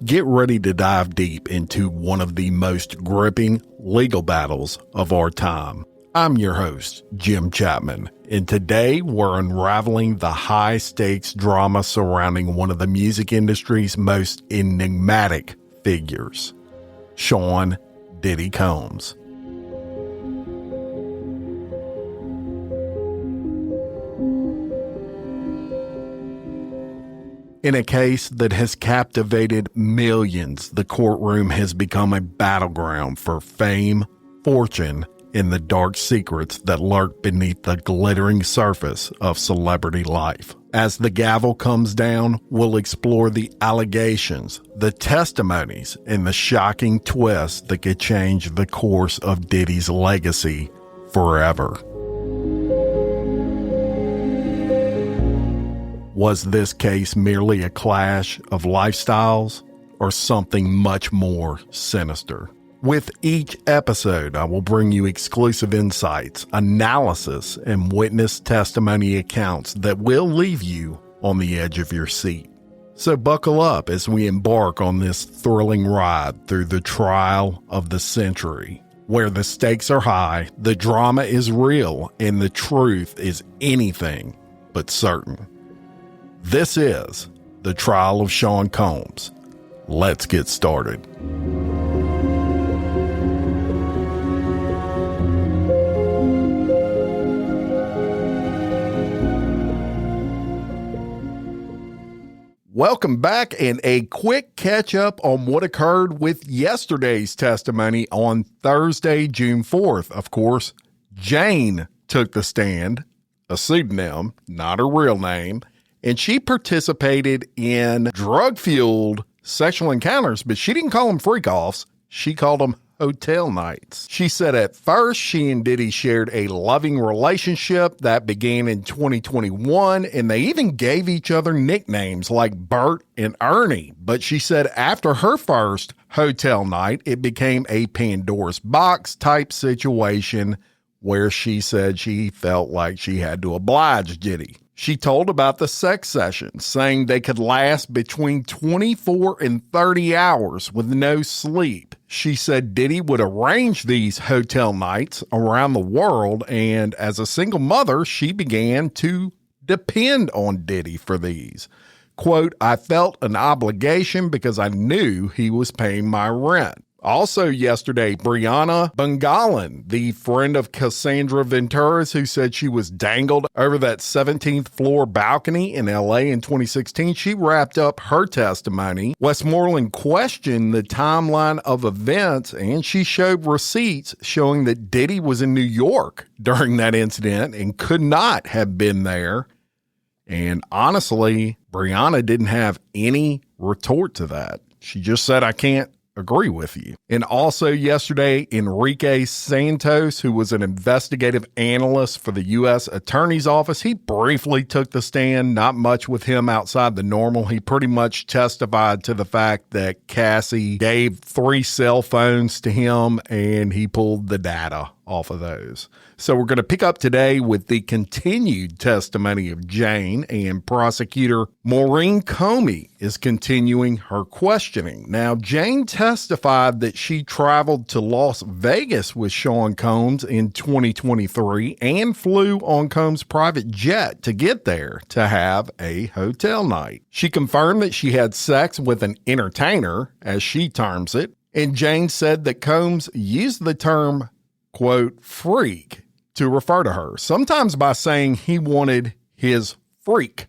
Get ready to dive deep into one of the most gripping legal battles of our time. I'm your host, Jim Chapman, and today we're unraveling the high-stakes drama surrounding one of the music industry's most enigmatic figures, Sean Diddy Combs. In a case that has captivated millions, the courtroom has become a battleground for fame, fortune, and the dark secrets that lurk beneath the glittering surface of celebrity life. As the gavel comes down, we'll explore the allegations, the testimonies, and the shocking twists that could change the course of Diddy's legacy forever. Was this case merely a clash of lifestyles or something much more sinister? With each episode, I will bring you exclusive insights, analysis, and witness testimony accounts that will leave you on the edge of your seat. So buckle up as we embark on this thrilling ride through the trial of the century, where the stakes are high, the drama is real, and the truth is anything but certain. This is the trial of Sean Combs. Let's get started. Welcome back, and a quick catch up on what occurred with yesterday's testimony on Thursday, June 4th. Of course, Jane took the stand, a pseudonym, not her real name, and she participated in drug-fueled sexual encounters, but she didn't call them freak-offs. She called them hotel nights. She said at first she and Diddy shared a loving relationship that began in 2021, and they even gave each other nicknames like Bert and Ernie. But she said after her first hotel night, it became a Pandora's box type situation where she said she felt like she had to oblige Diddy. She told about the sex sessions, saying they could last between 24 and 30 hours with no sleep. She said Diddy would arrange these hotel nights around the world, and as a single mother, she began to depend on Diddy for these. Quote, I felt an obligation because I knew he was paying my rent. Also yesterday, Brianna Bungalan, the friend of Cassandra Ventura's who said she was dangled over that 17th floor balcony in LA in 2016, she wrapped up her testimony. Westmoreland questioned the timeline of events, and she showed receipts showing that Diddy was in New York during that incident and could not have been there. And honestly, Brianna didn't have any retort to that. She just said, I can't agree with you. And also yesterday, Enrique Santos, who was an investigative analyst for the U.S. Attorney's Office, he briefly took the stand. Not much with him outside the normal. He pretty much testified to the fact that Cassie gave 3 cell phones to him and he pulled the data off of those. So we're going to pick up today with the continued testimony of Jane, and prosecutor Maureen Comey is continuing her questioning. Now, Jane testified that she traveled to Las Vegas with Sean Combs in 2023 and flew on Combs' private jet to get there to have a hotel night. She confirmed that she had sex with an entertainer, as she terms it, and Jane said that Combs used the term, quote, freak to refer to her, sometimes by saying he wanted his freak.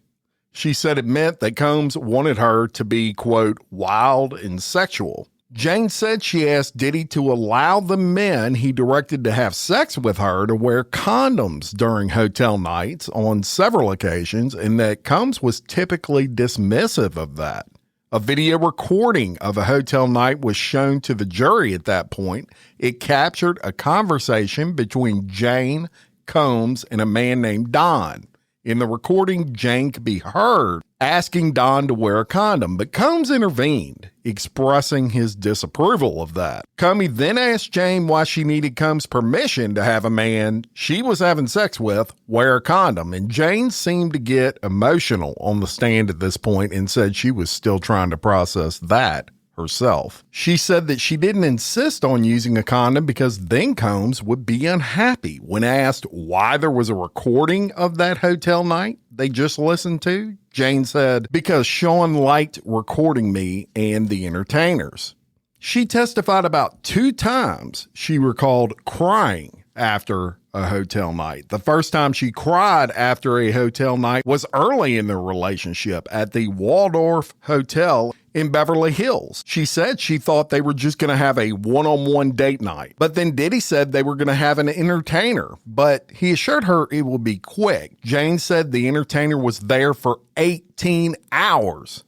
She said it meant that Combs wanted her to be, quote, wild and sexual. Jane said she asked Diddy to allow the men he directed to have sex with her to wear condoms during hotel nights on several occasions, and that Combs was typically dismissive of that. A video recording of a hotel night was shown to the jury at that point. It captured a conversation between Jane, Combs, and a man named Don. In the recording, Jane could be heard asking Don to wear a condom, but Combs intervened, expressing his disapproval of that. Comey then asked Jane why she needed Combs' permission to have a man she was having sex with wear a condom, and Jane seemed to get emotional on the stand at this point and said she was still trying to process that herself. She said that she didn't insist on using a condom because then Combs would be unhappy. When asked why there was a recording of that hotel night they just listened to, Jane said, because Sean liked recording me and the entertainers. She testified about 2 times she recalled crying after a hotel night. The first time she cried after a hotel night was early in their relationship at the Waldorf Hotel in Beverly Hills. She said she thought they were just going to have a one-on-one date night. But then Diddy said they were going to have an entertainer, but he assured her it would be quick. Jane said the entertainer was there for 18 hours.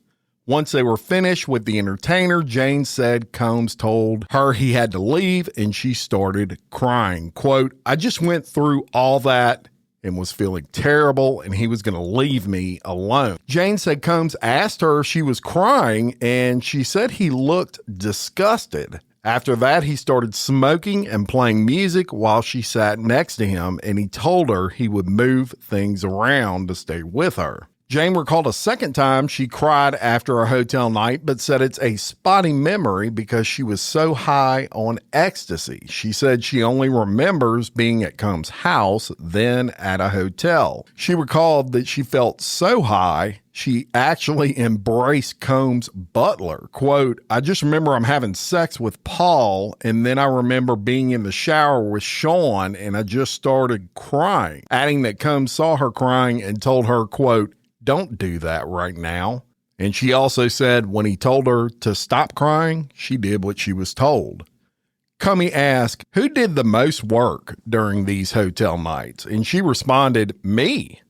Once they were finished with the entertainer, Jane said Combs told her he had to leave and she started crying. Quote, I just went through all that and was feeling terrible and he was going to leave me alone. Jane said Combs asked her if she was crying and she said he looked disgusted. After that, he started smoking and playing music while she sat next to him and he told her he would move things around to stay with her. Jane recalled a second time she cried after a hotel night, but said it's a spotty memory because she was so high on ecstasy. She said she only remembers being at Combs' house, then at a hotel. She recalled that she felt so high, she actually embraced Combs' butler. Quote, I just remember I'm having sex with Paul, and then I remember being in the shower with Sean, and I just started crying. Adding that Combs saw her crying and told her, quote, don't do that right now. And she also said when he told her to stop crying, she did what she was told. Comey asked, who did the most work during these hotel nights? And she responded, me.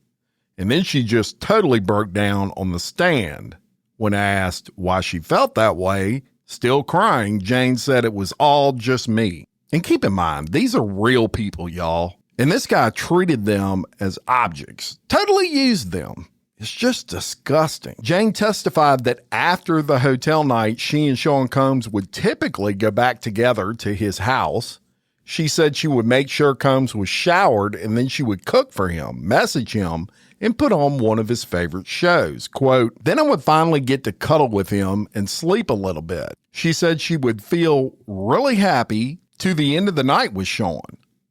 And then she just totally broke down on the stand. When asked why she felt that way, still crying, Jane said it was all just me. And keep in mind, these are real people, y'all. And this guy treated them as objects, totally used them. It's just disgusting. Jane testified that after the hotel night, she and Sean Combs would typically go back together to his house. She said she would make sure Combs was showered and then she would cook for him, message him, and put on one of his favorite shows. Quote, then I would finally get to cuddle with him and sleep a little bit. She said she would feel really happy to the end of the night with Sean,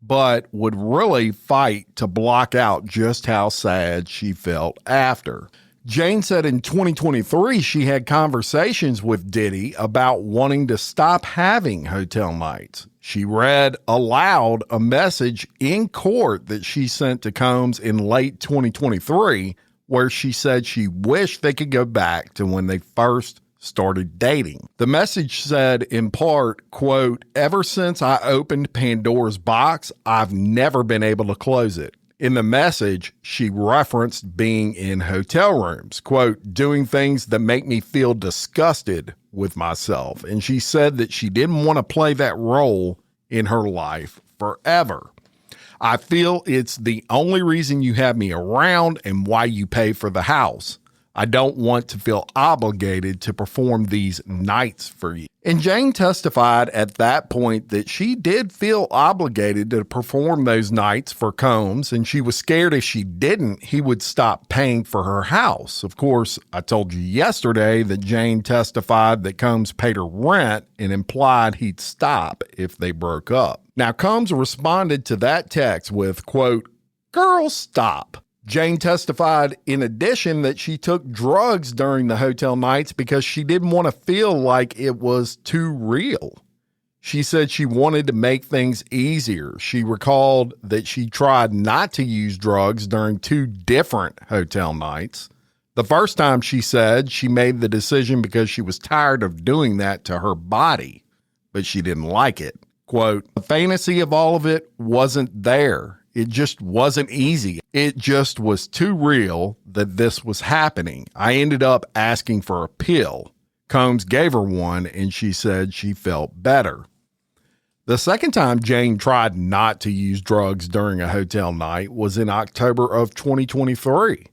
but would really fight to block out just how sad she felt after. Jane said in 2023, she had conversations with Diddy about wanting to stop having hotel nights. She read aloud a message in court that she sent to Combs in late 2023, where she said she wished they could go back to when they first started dating. The message said in part, quote, ever since I opened Pandora's box, I've never been able to close it. In the message, she referenced being in hotel rooms, quote, doing things that make me feel disgusted with myself. And she said that she didn't want to play that role in her life forever. I feel it's the only reason you have me around and why you pay for the house. I don't want to feel obligated to perform these nights for you. And Jane testified at that point that she did feel obligated to perform those nights for Combs, and she was scared if she didn't, he would stop paying for her house. Of course, I told you yesterday that Jane testified that Combs paid her rent and implied he'd stop if they broke up. Now, Combs responded to that text with, quote, girl, stop. Jane testified in addition that she took drugs during the hotel nights because she didn't want to feel like it was too real. She said she wanted to make things easier. She recalled that she tried not to use drugs during 2 different hotel nights. The first time, she said, she made the decision because she was tired of doing that to her body, but she didn't like it. Quote, the fantasy of all of it wasn't there. It just wasn't easy. It just was too real that this was happening. I ended up asking for a pill. Combs gave her one and she said she felt better. The second time Jane tried not to use drugs during a hotel night was in October of 2023.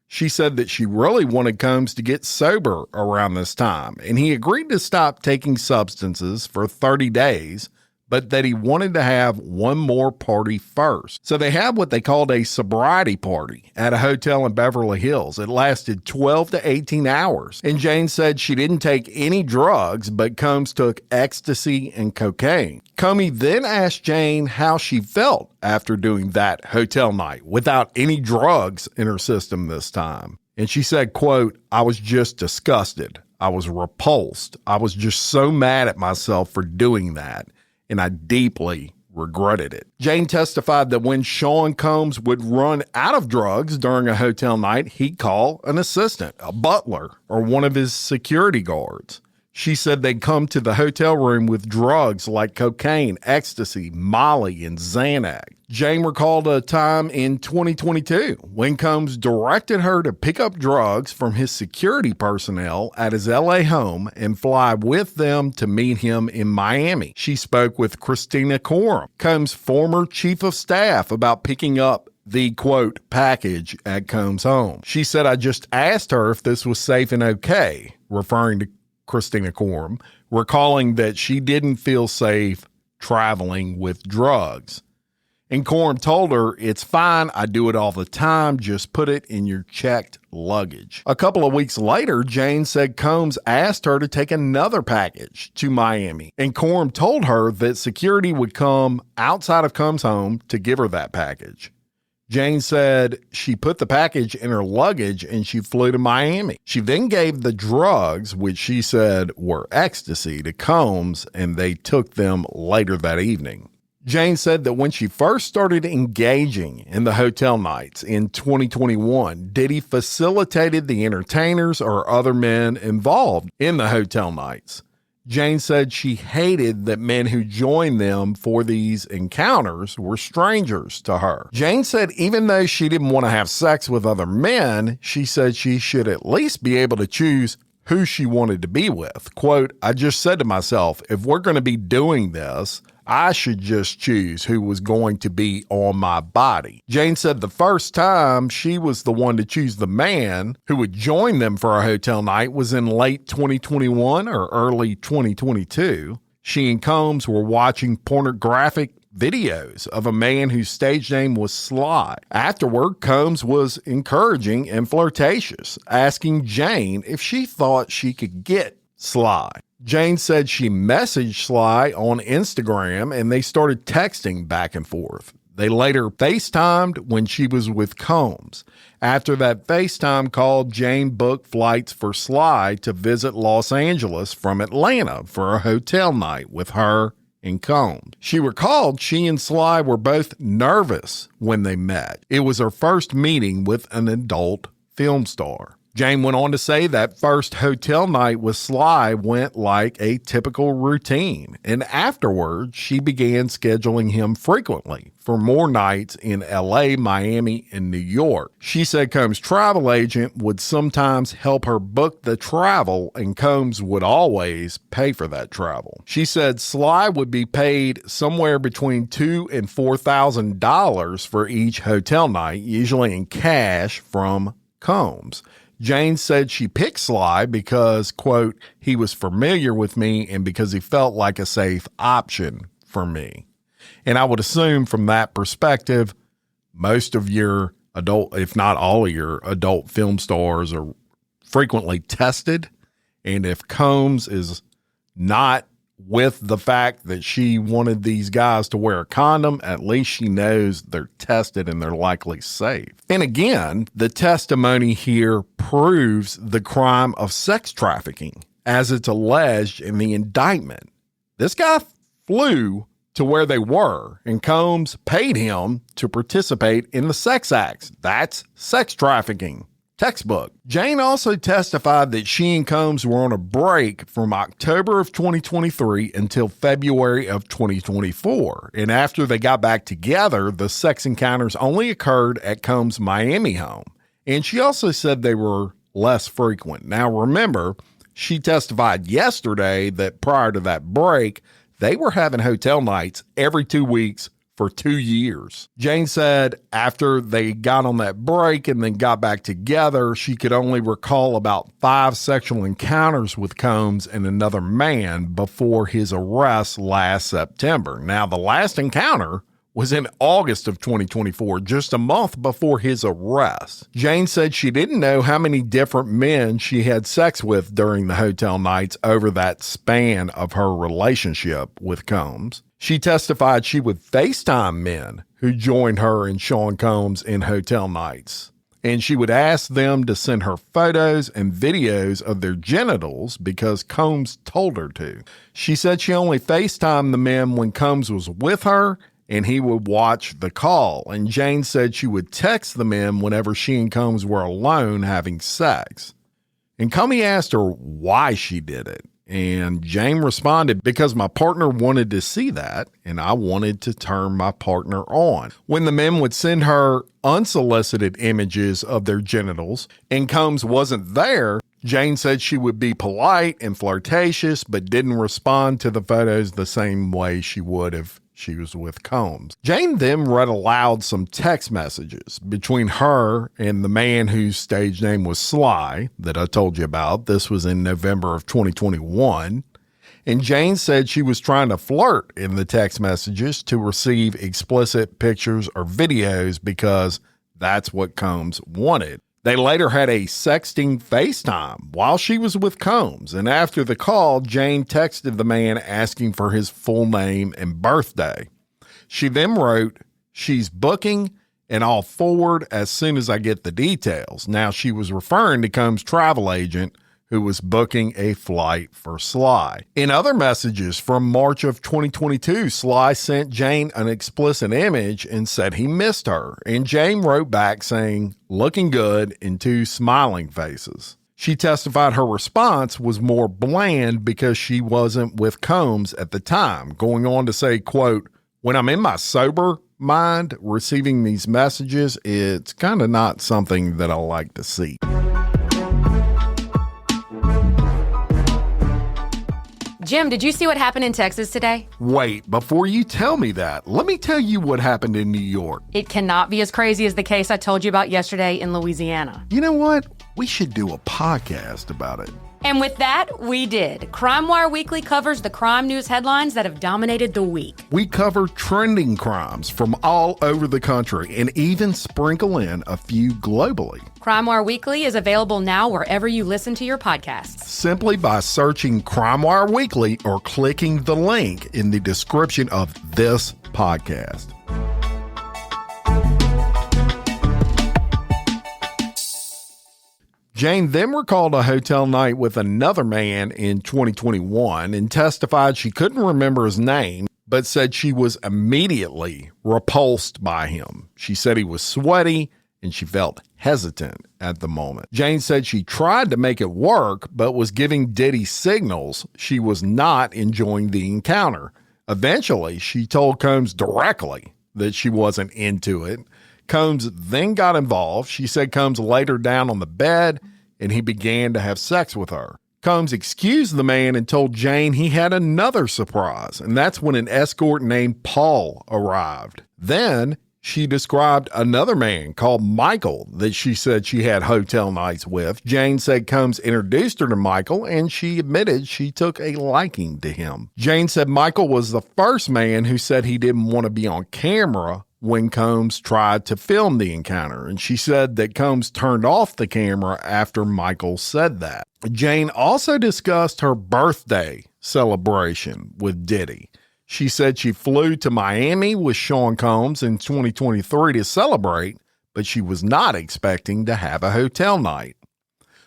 She said that she really wanted Combs to get sober around this time, and he agreed to stop taking substances for 30 days, but that he wanted to have one more party first. So they had what they called a sobriety party at a hotel in Beverly Hills. It lasted 12 to 18 hours. And Jane said she didn't take any drugs, but Combs took ecstasy and cocaine. Comey then asked Jane how she felt after doing that hotel night without any drugs in her system this time. And she said, quote, "I was just disgusted. I was repulsed. I was just so mad at myself for doing that. And I deeply regretted it." Jane testified that when Sean Combs would run out of drugs during a hotel night, he'd call an assistant, a butler, or one of his security guards. She said they'd come to the hotel room with drugs like cocaine, ecstasy, Molly, and Xanax. Jane recalled a time in 2022 when Combs directed her to pick up drugs from his security personnel at his LA home and fly with them to meet him in Miami. She spoke with Christina Coram, Combs' former chief of staff, about picking up the, quote, package at Combs' home. She said, "I just asked her if this was safe and okay," referring to Christina Coram, recalling that she didn't feel safe traveling with drugs. And Coram told her, "It's fine. I do it all the time. Just put it in your checked luggage." A couple of weeks later, Jane said Combs asked her to take another package to Miami. And Coram told her that security would come outside of Combs' home to give her that package. Jane said she put the package in her luggage and she flew to Miami. She then gave the drugs, which she said were ecstasy, to Combs, and they took them later that evening. Jane said that when she first started engaging in the hotel nights in 2021, Diddy facilitated the entertainers or other men involved in the hotel nights. Jane said she hated that men who joined them for these encounters were strangers to her. Jane said even though she didn't want to have sex with other men, she said she should at least be able to choose who she wanted to be with. Quote, "I just said to myself, if we're going to be doing this, I should just choose who was going to be on my body." Jane said the first time she was the one to choose the man who would join them for a hotel night was in late 2021 or early 2022. She and Combs were watching pornographic videos of a man whose stage name was Sly. Afterward, Combs was encouraging and flirtatious, asking Jane if she thought she could get Sly. Jane said she messaged Sly on Instagram and they started texting back and forth. They later FaceTimed when she was with Combs. After that FaceTime call, Jane booked flights for Sly to visit Los Angeles from Atlanta for a hotel night with her and Combs. She recalled she and Sly were both nervous when they met. It was her first meeting with an adult film star. Jane went on to say that first hotel night with Sly went like a typical routine, and afterwards she began scheduling him frequently for more nights in LA, Miami, and New York. She said Combs' travel agent would sometimes help her book the travel, and Combs would always pay for that travel. She said Sly would be paid somewhere between $2,000 and $4,000 for each hotel night, usually in cash from Combs. Jane said she picked Sly because, quote, "he was familiar with me and because he felt like a safe option for me." And I would assume from that perspective, most of your adult, if not all of your adult film stars are frequently tested. And if Combs is not with the fact that she wanted these guys to wear a condom, at least she knows they're tested and they're likely safe. And again, the testimony here proves the crime of sex trafficking as it's alleged in the indictment. This guy flew to where they were, and Combs paid him to participate in the sex acts. That's sex trafficking. Textbook. Jane also testified that she and Combs were on a break from October of 2023 until February of 2024. And after they got back together, the sex encounters only occurred at Combs' Miami home. And she also said they were less frequent. Now, remember, she testified yesterday that prior to that break, they were having hotel nights every 2 weeks for 2 years. Jane said after they got on that break and then got back together, she could only recall about 5 sexual encounters with Combs and another man before his arrest last September. Now, the last encounter was in August of 2024, just a month before his arrest. Jane said she didn't know how many different men she had sex with during the hotel nights over that span of her relationship with Combs. She testified she would FaceTime men who joined her and Sean Combs in hotel nights, and she would ask them to send her photos and videos of their genitals because Combs told her to. She said she only FaceTimed the men when Combs was with her, and he would watch the call. And Jane said she would text the men whenever she and Combs were alone having sex. And Comey asked her why she did it. And Jane responded, because my partner wanted to see that, and I wanted to turn my partner on. When the men would send her unsolicited images of their genitals and Combs wasn't there, Jane said she would be polite and flirtatious, but didn't respond to the photos the same way she would if she was with Combs. Jane then read aloud some text messages between her and the man whose stage name was Sly that I told you about. This was in November of 2021. And Jane said she was trying to flirt in the text messages to receive explicit pictures or videos because that's what Combs wanted. They later had a sexting FaceTime while she was with Combs, and after the call, Jane texted the man asking for his full name and birthday. She then wrote, "She's booking, and I'll forward as soon as I get the details." Now, she was referring to Combs' travel agent, who was booking a flight for Sly. In other messages from March of 2022, Sly sent Jane an explicit image and said he missed her. And Jane wrote back saying, "Looking good," in 2 smiling faces. She testified her response was more bland because she wasn't with Combs at the time, going on to say, quote, "When I'm in my sober mind receiving these messages, it's kind of not something that I like to see." Jim, did you see what happened in Texas today? Wait, before you tell me that, let me tell you what happened in New York. It cannot be as crazy as the case I told you about yesterday in Louisiana. You know what? We should do a podcast about it. And with that, we did. Crime Wire Weekly covers the crime news headlines that have dominated the week. We cover trending crimes from all over the country and even sprinkle in a few globally. Crime Wire Weekly is available now wherever you listen to your podcasts. Simply by searching Crime Wire Weekly or clicking the link in the description of this podcast. Jane then recalled a hotel night with another man in 2021 and testified she couldn't remember his name, but said she was immediately repulsed by him. She said he was sweaty and she felt hesitant at the moment. Jane said she tried to make it work, but was giving Diddy signals she was not enjoying the encounter. Eventually, she told Combs directly that she wasn't into it. Combs then got involved. She said Combs laid her down on the bed and he began to have sex with her. Combs excused the man and told Jane he had another surprise, and that's when an escort named Paul arrived. Then she described another man called Michael that she said she had hotel nights with. Jane said Combs introduced her to Michael, and she admitted she took a liking to him. Jane said Michael was the first man who said he didn't want to be on camera when Combs tried to film the encounter, and she said that Combs turned off the camera after Michael said that. Jane also discussed her birthday celebration with Diddy. She said she flew to Miami with Sean Combs in 2023 to celebrate, but she was not expecting to have a hotel night.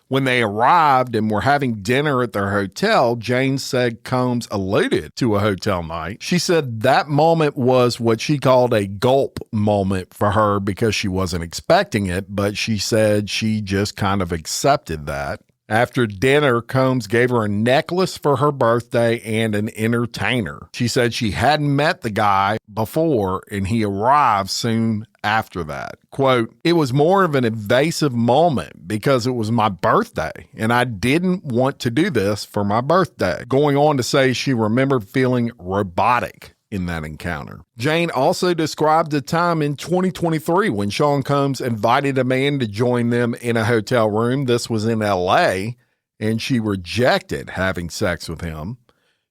When they arrived and were having dinner at their hotel, Jane said Combs alluded to a hotel night. She said that moment was what she called a gulp moment for her because she wasn't expecting it, but she said she just kind of accepted that. After dinner, Combs gave her a necklace for her birthday and an entertainer. She said she hadn't met the guy before and he arrived soon after that. Quote, "It was more of an invasive moment because it was my birthday and I didn't want to do this for my birthday." Going on to say she remembered feeling robotic in that encounter. Jane also described a time in 2023 when Sean Combs invited a man to join them in a hotel room. This was in LA, and she rejected having sex with him.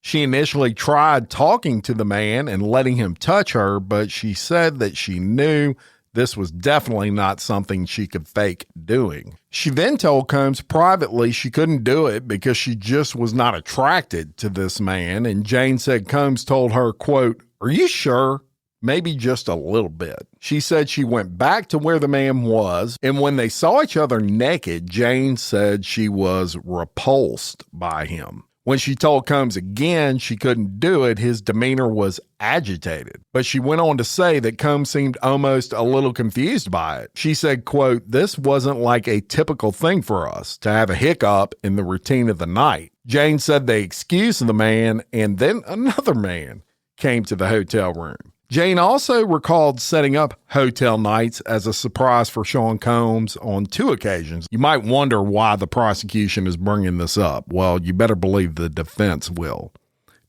She initially tried talking to the man and letting him touch her, but she said that she knew this was definitely not something she could fake doing. She then told Combs privately she couldn't do it because she just was not attracted to this man, and Jane said Combs told her, quote, "Are you sure? Maybe just a little bit." She said she went back to where the man was, and when they saw each other naked, Jane said she was repulsed by him. When she told Combs again she couldn't do it, his demeanor was agitated. But she went on to say that Combs seemed almost a little confused by it. She said, quote, "This wasn't like a typical thing for us to have a hiccup in the routine of the night." Jane said they excused the man, and then another man came to the hotel room. Jane also recalled setting up hotel nights as a surprise for Sean Combs on 2 occasions. You might wonder why the prosecution is bringing this up. Well, you better believe the defense will,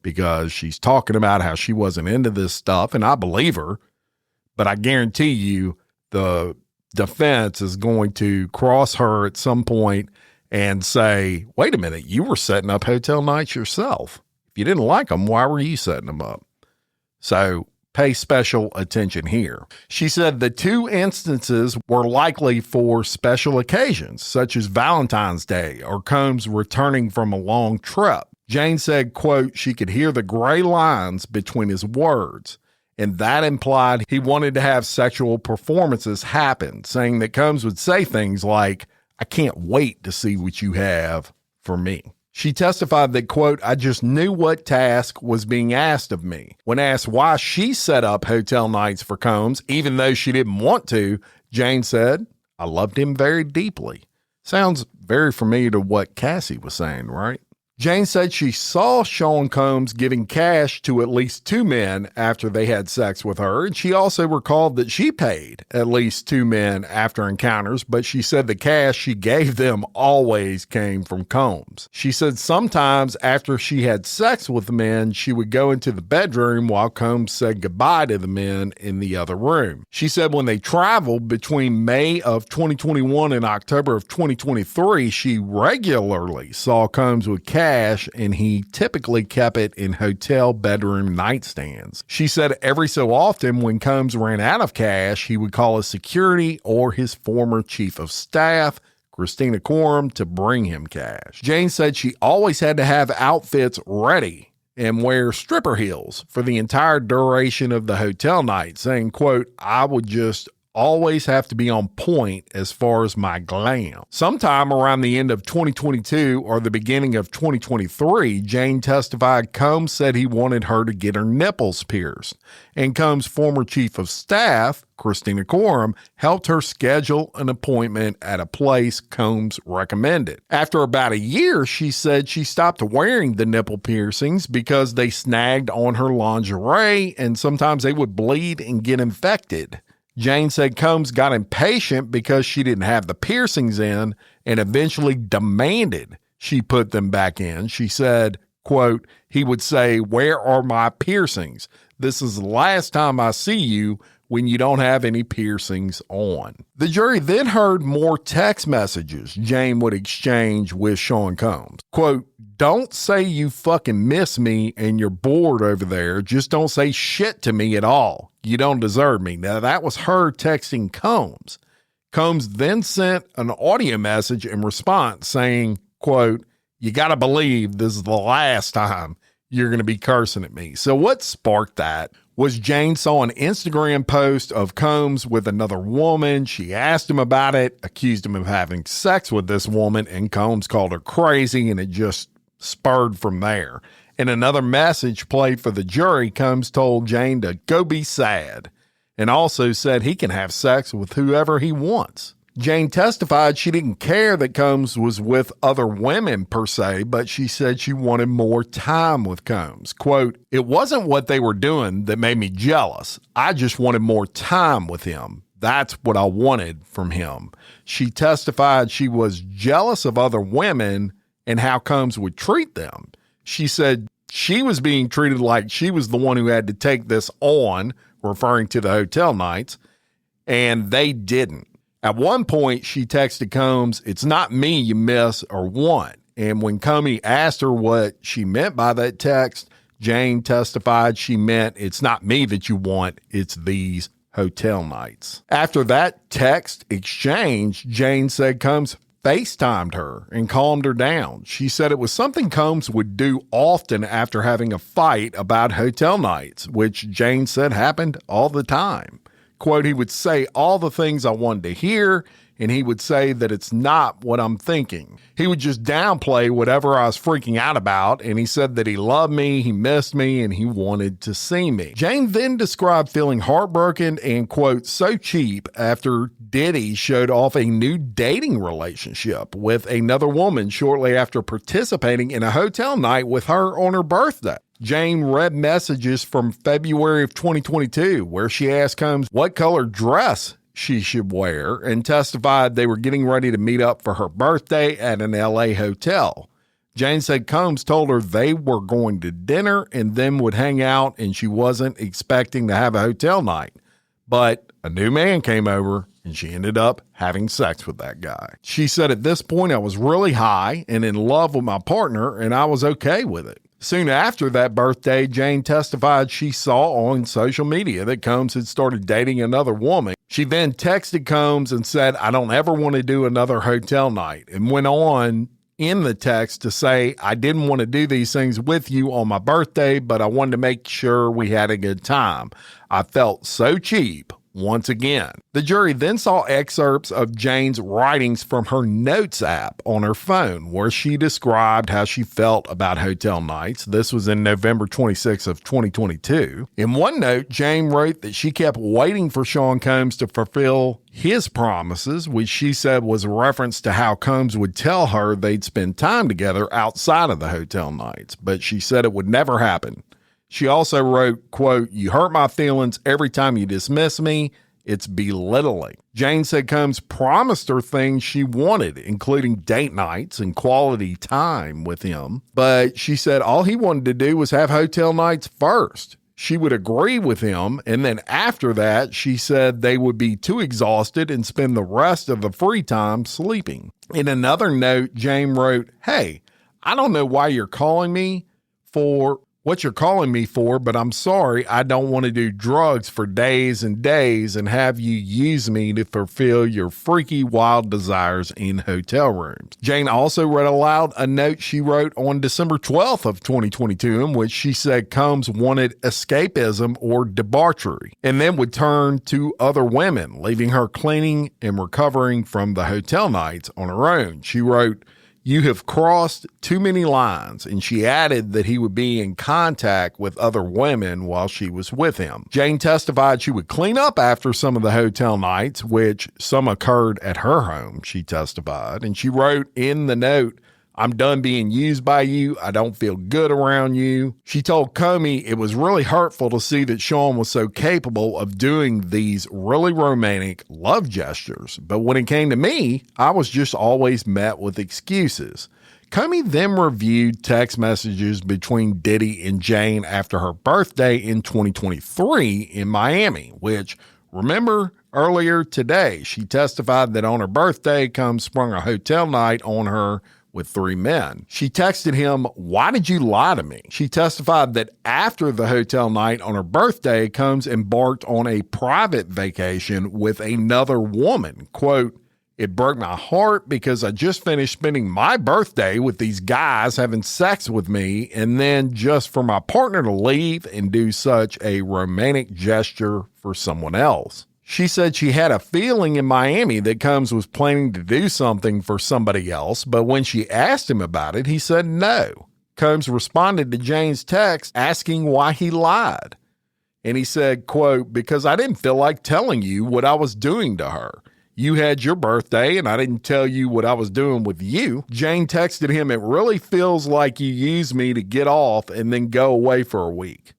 because she's talking about how she wasn't into this stuff, and I believe her, but I guarantee you the defense is going to cross her at some point and say, wait a minute, you were setting up hotel nights yourself. If you didn't like them, why were you setting them up? So pay special attention here. She said the 2 instances were likely for special occasions, such as Valentine's Day or Combs returning from a long trip. Jane said, quote, she could hear the gray lines between his words, and that implied he wanted to have sexual performances happen, saying that Combs would say things like, "I can't wait to see what you have for me." She testified that, quote, "I just knew what task was being asked of me." When asked why she set up hotel nights for Combs, even though she didn't want to, Jane said, "I loved him very deeply." Sounds very familiar to what Cassie was saying, right? Jane said she saw Sean Combs giving cash to at least 2 men after they had sex with her, and she also recalled that she paid at least 2 men after encounters, but she said the cash she gave them always came from Combs. She said sometimes after she had sex with the men, she would go into the bedroom while Combs said goodbye to the men in the other room. She said when they traveled between May of 2021 and October of 2023, she regularly saw Combs with cash, and he typically kept it in hotel bedroom nightstands. She said every so often when Combs ran out of cash, he would call his security or his former chief of staff, Christina Coram, to bring him cash. Jane said she always had to have outfits ready and wear stripper heels for the entire duration of the hotel night, saying, quote, "I would just always have to be on point as far as my glam." Sometime around the end of 2022 or the beginning of 2023, Jane testified Combs said he wanted her to get her nipples pierced, and Combs' former chief of staff, Christina Coram, helped her schedule an appointment at a place Combs recommended. After about a year, she said she stopped wearing the nipple piercings because they snagged on her lingerie, and sometimes they would bleed and get infected. Jane said Combs got impatient because she didn't have the piercings in and eventually demanded she put them back in. She said, quote, he would say, "Where are my piercings? This is the last time I see you when you don't have any piercings on." The jury then heard more text messages Jane would exchange with Sean Combs. Quote, "Don't say you fucking miss me and you're bored over there. Just don't say shit to me at all. You don't deserve me." Now, that was her texting Combs. Combs then sent an audio message in response saying, quote, "You got to believe this is the last time you're going to be cursing at me." So what sparked that was Jane saw an Instagram post of Combs with another woman. She asked him about it, accused him of having sex with this woman, and Combs called her crazy, and it just spurred from there. In another message played for the jury, Combs told Jane to go be sad, and also said he can have sex with whoever he wants. Jane testified she didn't care that Combs was with other women per se, but she said she wanted more time with Combs. Quote, "It wasn't what they were doing that made me jealous. I just wanted more time with him. That's what I wanted from him." She testified she was jealous of other women and how Combs would treat them. She said she was being treated like she was the one who had to take this on, referring to the hotel nights, and they didn't. At one point, she texted Combs, "It's not me you miss or want." And when Comey asked her what she meant by that text, Jane testified she meant, "It's not me that you want, it's these hotel nights." After that text exchange, Jane said Combs FaceTimed her and calmed her down. She said it was something Combs would do often after having a fight about hotel nights, which Jane said happened all the time. Quote, he would say all the things I wanted to hear, and he would say that it's not what I'm thinking. He would just downplay whatever I was freaking out about, and he said that he loved me, he missed me, and he wanted to see me. Jane then described feeling heartbroken and, quote, so cheap after Diddy showed off a new dating relationship with another woman shortly after participating in a hotel night with her on her birthday. Jane read messages from February of 2022 where she asked Combs what color dress she should wear and testified they were getting ready to meet up for her birthday at an LA hotel. Jane said Combs told her they were going to dinner and then would hang out, and she wasn't expecting to have a hotel night. But a new man came over and she ended up having sex with that guy. She said, at this point, I was really high and in love with my partner, and I was okay with it. Soon after that birthday, Jane testified she saw on social media that Combs had started dating another woman. She then texted Combs and said, I don't ever want to do another hotel night, and went on in the text to say, I didn't want to do these things with you on my birthday, but I wanted to make sure we had a good time. I felt so cheap once again. The jury then saw excerpts of Jane's writings from her notes app on her phone, where she described how she felt about hotel nights. This was in November 26th of 2022. In one note, Jane wrote that she kept waiting for Sean Combs to fulfill his promises, which she said was a reference to how Combs would tell her they'd spend time together outside of the hotel nights, but she said it would never happen. She also wrote, quote, you hurt my feelings every time you dismiss me. It's belittling. Jane said Combs promised her things she wanted, including date nights and quality time with him. But she said all he wanted to do was have hotel nights first. She would agree with him, and then after that, she said they would be too exhausted and spend the rest of the free time sleeping. In another note, Jane wrote, hey, I don't know why you're calling me for what you're calling me for, but I'm sorry, I don't want to do drugs for days and days and have you use me to fulfill your freaky wild desires in hotel rooms. Jane also read aloud a note she wrote on December 12th of 2022 in which she said Combs wanted escapism or debauchery and then would turn to other women, leaving her cleaning and recovering from the hotel nights on her own. She wrote, you have crossed too many lines, and she added that he would be in contact with other women while she was with him. Jane testified she would clean up after some of the hotel nights, which some occurred at her home, she testified, and she wrote in the note, I'm done being used by you. I don't feel good around you. She told Comey it was really hurtful to see that Sean was so capable of doing these really romantic love gestures. But when it came to me, I was just always met with excuses. Comey then reviewed text messages between Diddy and Jane after her birthday in 2023 in Miami, which, remember, earlier today, she testified that on her birthday, Combs sprung a hotel night on her with 3 men. She texted him, why did you lie to me? She testified that after the hotel night on her birthday, Combs embarked on a private vacation with another woman. Quote, it broke my heart because I just finished spending my birthday with these guys having sex with me, and then just for my partner to leave and do such a romantic gesture for someone else. She said she had a feeling in Miami that Combs was planning to do something for somebody else, but when she asked him about it, he said no. Combs responded to Jane's text asking why he lied. And he said, quote, because I didn't feel like telling you what I was doing to her. You had your birthday and I didn't tell you what I was doing with you. Jane texted him, it really feels like you used me to get off and then go away for a week.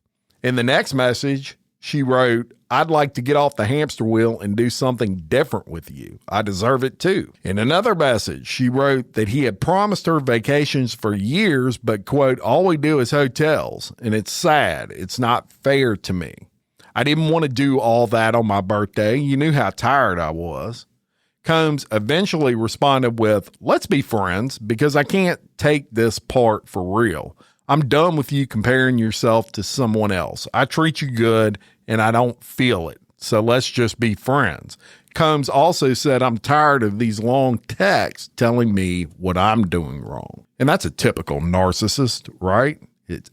In the next message, she wrote, "I'd like to get off the hamster wheel and do something different with you. I deserve it too." In another message, she wrote that he had promised her vacations for years, but, quote, "all we do is hotels, and it's sad. It's not fair to me. I didn't want to do all that on my birthday. You knew how tired I was." Combs eventually responded with, "Let's be friends because I can't take this part for real. I'm done with you comparing yourself to someone else. I treat you good and I don't feel it. So let's just be friends." Combs also said, "I'm tired of these long texts telling me what I'm doing wrong." And that's a typical narcissist, right?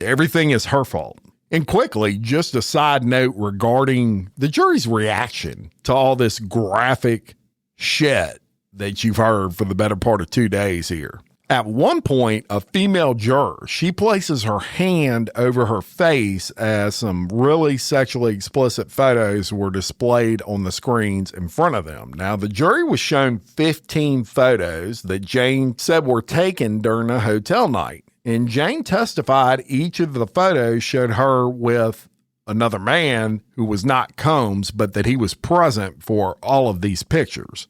Everything is her fault. And quickly, just a side note regarding the jury's reaction to all this graphic shit that you've heard for the better part of 2 days here. At one point, a female juror, she places her hand over her face as some really sexually explicit photos were displayed on the screens in front of them. Now, the jury was shown 15 photos that Jane said were taken during a hotel night. And Jane testified each of the photos showed her with another man who was not Combs, but that he was present for all of these pictures.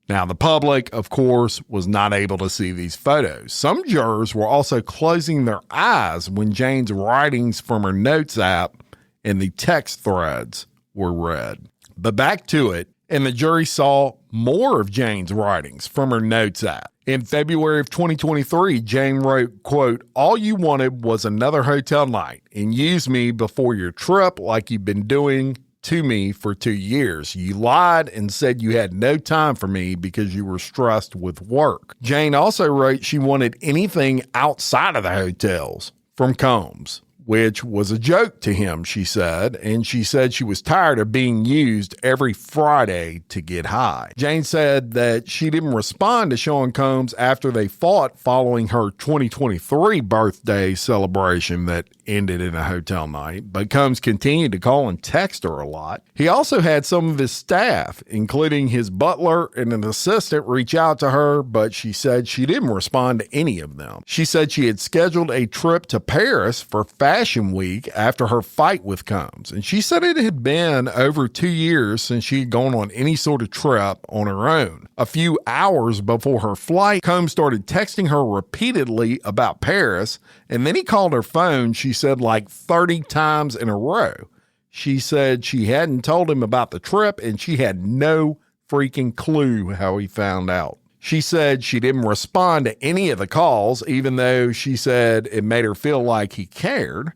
Now, the public, of course, was not able to see these photos. Some jurors were also closing their eyes when Jane's writings from her notes app and the text threads were read. But back to it, and the jury saw more of Jane's writings from her notes app. In February of 2023, Jane wrote, quote, "All you wanted was another hotel night and use me before your trip like you've been doing to me for 2 years. You lied and said you had no time for me because you were stressed with work." Jane also wrote she wanted anything outside of the hotels from Combs, which was a joke to him, she said, and she said she was tired of being used every Friday to get high. Jane said that she didn't respond to Sean Combs after they fought following her 2023 birthday celebration that ended in a hotel night, but Combs continued to call and text her a lot. He also had some of his staff, including his butler and an assistant, reach out to her, but she said she didn't respond to any of them. She said she had scheduled a trip to Paris for Fashion Week after her fight with Combs, and she said it had been over 2 years since she had gone on any sort of trip on her own. A few hours before her flight, Combs started texting her repeatedly about Paris, and then he called her phone, she said, like 30 times in a row. She said she hadn't told him about the trip, and she had no freaking clue how he found out. She said she didn't respond to any of the calls, even though she said it made her feel like he cared.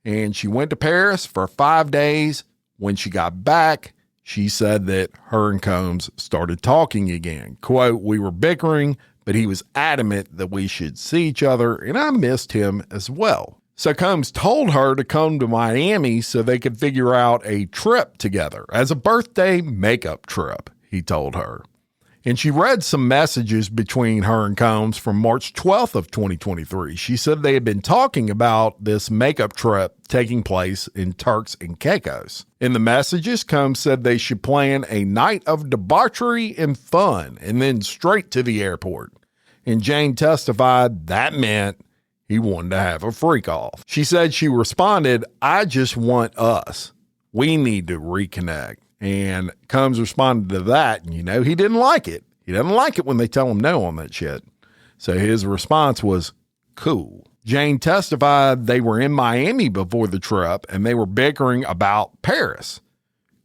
And she went to Paris for 5 days. When she got back, she said that her and Combs started talking again. Quote, "We were bickering, but he was adamant that we should see each other, and I missed him as well." So Combs told her to come to Miami so they could figure out a trip together as a birthday makeup trip, he told her. And she read some messages between her and Combs from March 12th of 2023. She said they had been talking about this makeup trip taking place in Turks and Caicos. In the messages, Combs said they should plan a night of debauchery and fun and then straight to the airport. And Jane testified that meant he wanted to have a freak off. She said she responded, "I just want us. We need to reconnect." And Combs responded to that, and he didn't like it. He doesn't like it when they tell him no on that shit. So his response was, "Cool." Jane testified they were in Miami before the trip, and they were bickering about Paris.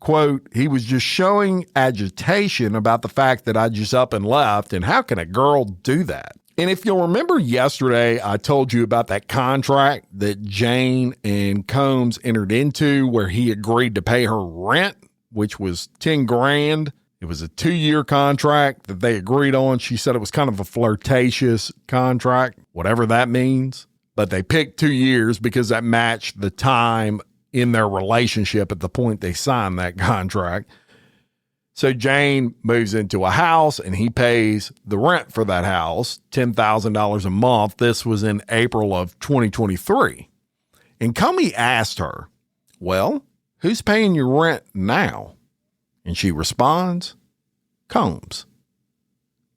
Quote, "He was just showing agitation about the fact that I just up and left, and how can a girl do that?" And if you'll remember yesterday, I told you about that contract that Jane and Combs entered into where he agreed to pay her rent, which was 10 grand. It was a 2-year contract that they agreed on. She said it was kind of a flirtatious contract, whatever that means. But they picked 2 years because that matched the time in their relationship at the point they signed that contract. So Jane moves into a house and he pays the rent for that house, $10,000 a month. This was in April of 2023. And Comey asked her, "Well, who's paying your rent now?" And she responds, "Combs,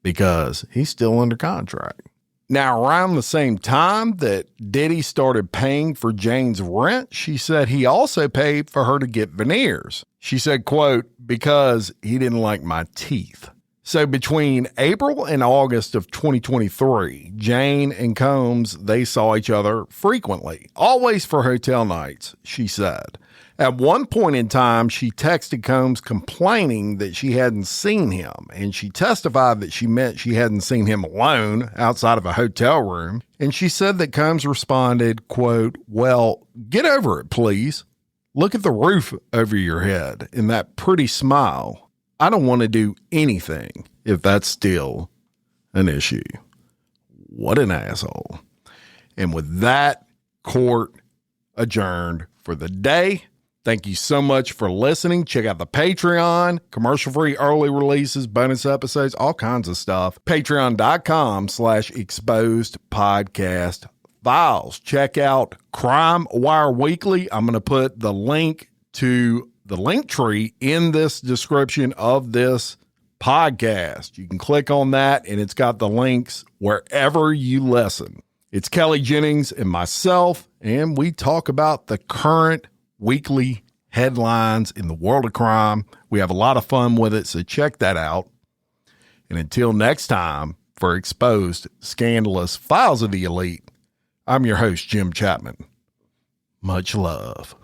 because he's still under contract." Now, around the same time that Diddy started paying for Jane's rent, she said he also paid for her to get veneers. She said, quote, because he didn't like my teeth. So between April and August of 2023, Jane and Combs, they saw each other frequently, always for hotel nights, she said. At one point in time, she texted Combs complaining that she hadn't seen him, and she testified that she meant she hadn't seen him alone outside of a hotel room. And she said that Combs responded, quote, well, get over it, please. Look at the roof over your head and that pretty smile. I don't want to do anything if that's still an issue. What an asshole. And with that, court adjourned for the day. Thank you so much for listening. Check out the Patreon, commercial-free early releases, bonus episodes, all kinds of stuff. Patreon.com/exposedpodcastfiles. Check out Crime Wire Weekly. I'm going to put the link to the link tree in this description of this podcast. You can click on that and it's got the links wherever you listen. It's Kelly Jennings and myself, and we talk about the current weekly headlines in the world of crime. We have a lot of fun with it, so check that out. And until next time, for Exposed Scandalous Files of the Elite, I'm your host, Jim Chapman. Much love.